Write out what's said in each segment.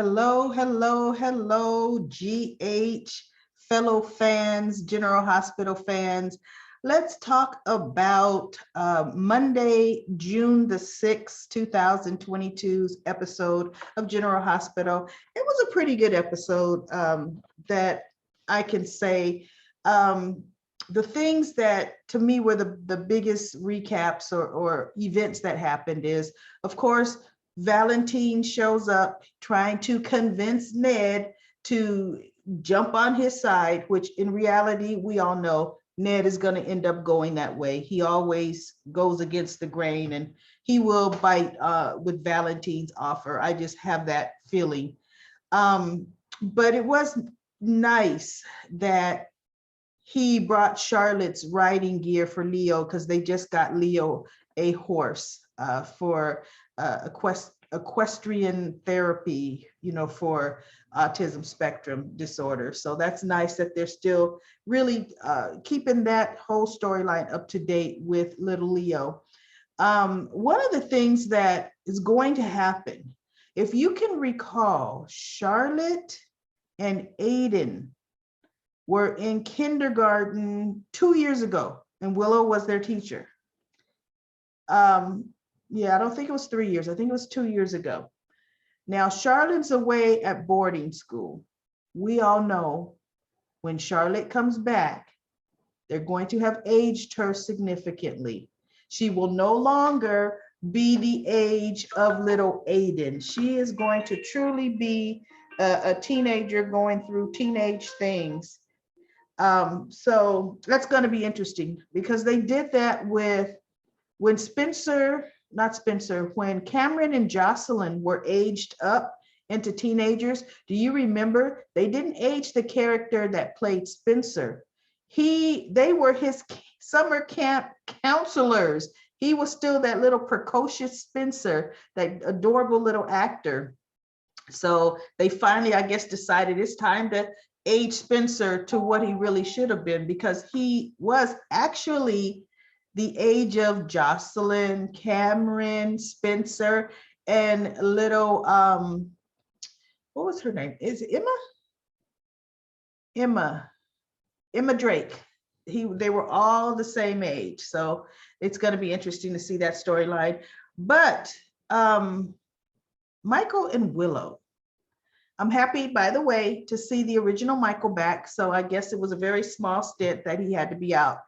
Hello, hello, hello, GH, fellow fans, General Hospital fans. Let's talk about Monday, June the 6th, 2022's episode of General Hospital. It was a pretty good episode that I can say. The things that to me were the biggest recaps or events that happened is, of course, Valentine shows up trying to convince Ned to jump on his side, which in reality, we all know Ned is going to end up going that way. He always goes against the grain and he will bite with Valentine's offer. I just have that feeling. But it was nice that he brought Charlotte's riding gear for Leo because they just got Leo a horse for equestrian therapy, for autism spectrum disorder. So that's nice that they're still really keeping that whole storyline up to date with little Leo. One of the things that is going to happen, if you can recall, Charlotte and Aiden were in kindergarten 2 years ago, and Willow was their teacher. Yeah, I don't think it was 3 years. I think it was 2 years ago. Now, Charlotte's away at boarding school. We all know when Charlotte comes back, they're going to have aged her significantly. She will no longer be the age of little Aiden. She is going to truly be a teenager going through teenage things. So that's going to be interesting because they did that with when when Cameron and Jocelyn were aged up into teenagers. Do you remember? They didn't age the character that played Spencer. They were his summer camp counselors. He was still that little precocious Spencer, that adorable little actor. So they finally, I guess, decided it's time to age Spencer to what he really should have been, because he was actually the age of Jocelyn, Cameron, Spencer, and little, what was her name? Is it Emma? Emma Drake. They were all the same age. So it's going to be interesting to see that storyline. But Michael and Willow. I'm happy, by the way, to see the original Michael back. So I guess it was a very small stint that he had to be out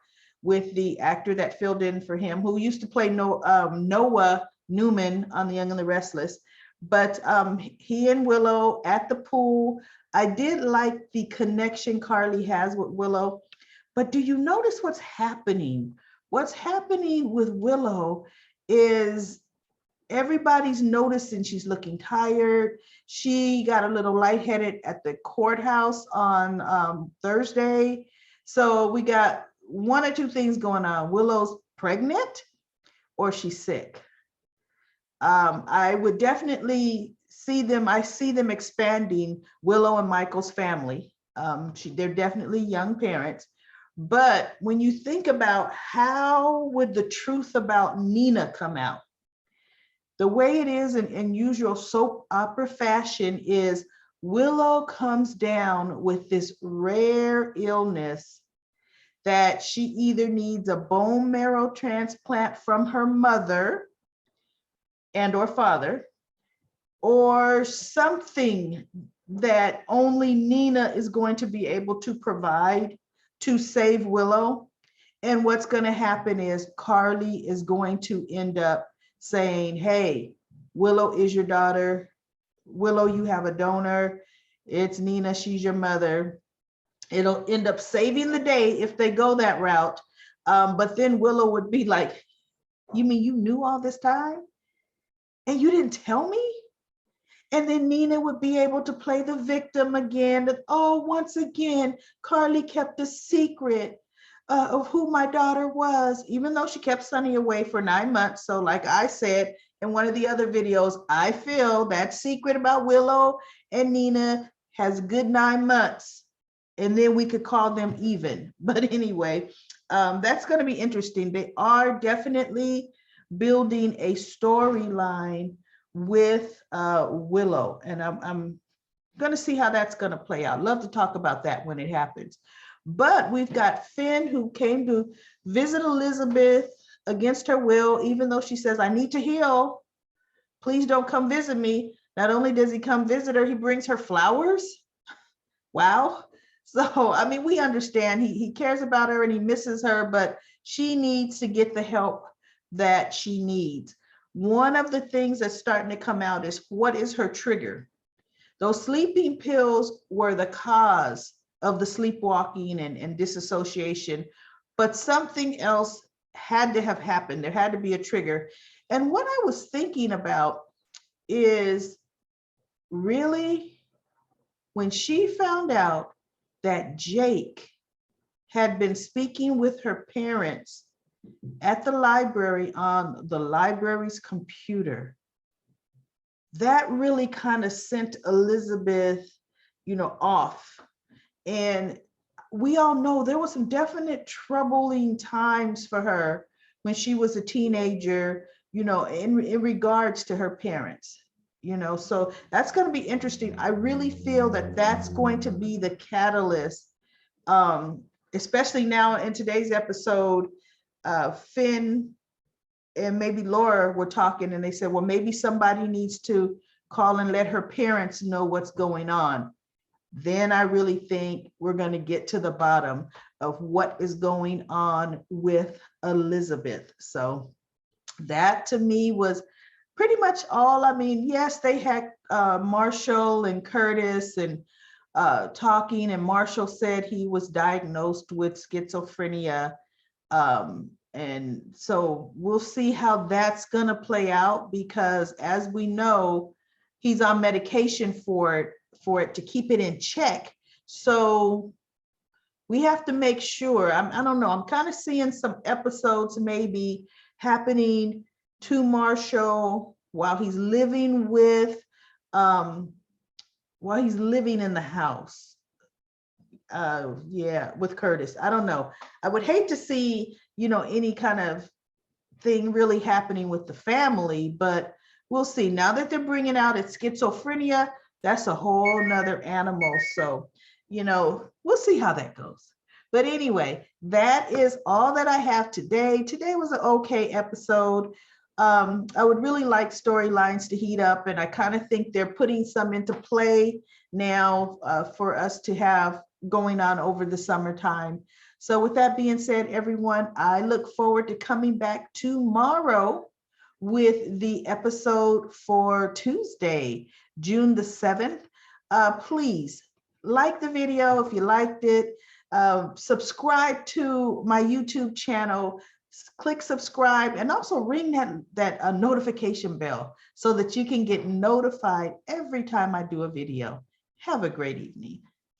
with the actor that filled in for him, who used to play Noah Newman on The Young and the Restless. But he and Willow at the pool. I did like the connection Carly has with Willow. But do you notice what's happening? What's happening with Willow is everybody's noticing she's looking tired. She got a little lightheaded at the courthouse on Thursday. So we got one or two things going on. Willow's pregnant or she's sick. I would definitely see them. I see them expanding Willow and Michael's family. They're definitely young parents. But when you think about how would the truth about Nina come out, the way it is in usual soap opera fashion is Willow comes down with this rare illness that she either needs a bone marrow transplant from her mother and or father, or something that only Nina is going to be able to provide to save Willow. And what's going to happen is Carly is going to end up saying, hey, Willow is your daughter. Willow, you have a donor. It's Nina, she's your mother. It'll end up saving the day if they go that route. But then Willow would be like, you mean you knew all this time and you didn't tell me? And then Nina would be able to play the victim again. That, oh, once again, Carly kept a secret of who my daughter was, even though she kept Sonny away for 9 months. So like I said in one of the other videos, I feel that secret about Willow and Nina has a good 9 months. And then we could call them even. But anyway, that's going to be interesting. They are definitely building a storyline with Willow, and I'm going to see how that's going to play out. Love to talk about that when it happens. But we've got Finn, who came to visit Elizabeth against her will, even though she says, I need to heal. Please don't come visit me. Not only does he come visit her, he brings her flowers. Wow. So, I mean, we understand he cares about her and he misses her, but she needs to get the help that she needs. One of the things that's starting to come out is, what is her trigger? Those sleeping pills were the cause of the sleepwalking and disassociation, but something else had to have happened. There had to be a trigger. And what I was thinking about is, really, when she found out that Jake had been speaking with her parents at the library on the library's computer, that really kind of sent Elizabeth, off. And we all know there was some definite troubling times for her when she was a teenager, in regards to her parents. So that's going to be interesting. I really feel that that's going to be the catalyst, especially now in today's episode. Finn and maybe Laura were talking, and they said, well, maybe somebody needs to call and let her parents know what's going on. Then I really think we're going to get to the bottom of what is going on with Elizabeth. So that to me was pretty much all. I mean, yes, they had Marshall and Curtis and talking, and Marshall said he was diagnosed with schizophrenia. And so we'll see how that's going to play out, because as we know, he's on medication for it to keep it in check. So we have to make sure. I don't know, I'm kind of seeing some episodes maybe happening to Marshall while he's living in the house. With Curtis. I don't know. I would hate to see, any kind of thing really happening with the family, but we'll see. Now that they're bringing out it's schizophrenia, that's a whole nother animal. So, we'll see how that goes. But anyway, that is all that I have today. Today was an okay episode. I would really like storylines to heat up, and I kind of think they're putting some into play now for us to have going on over the summertime. So with that being said, everyone, I look forward to coming back tomorrow with the episode for Tuesday, June the 7th. Please like the video if you liked it. Subscribe to my YouTube channel. Click subscribe, and also ring that notification bell so that you can get notified every time I do a video. Have a great evening.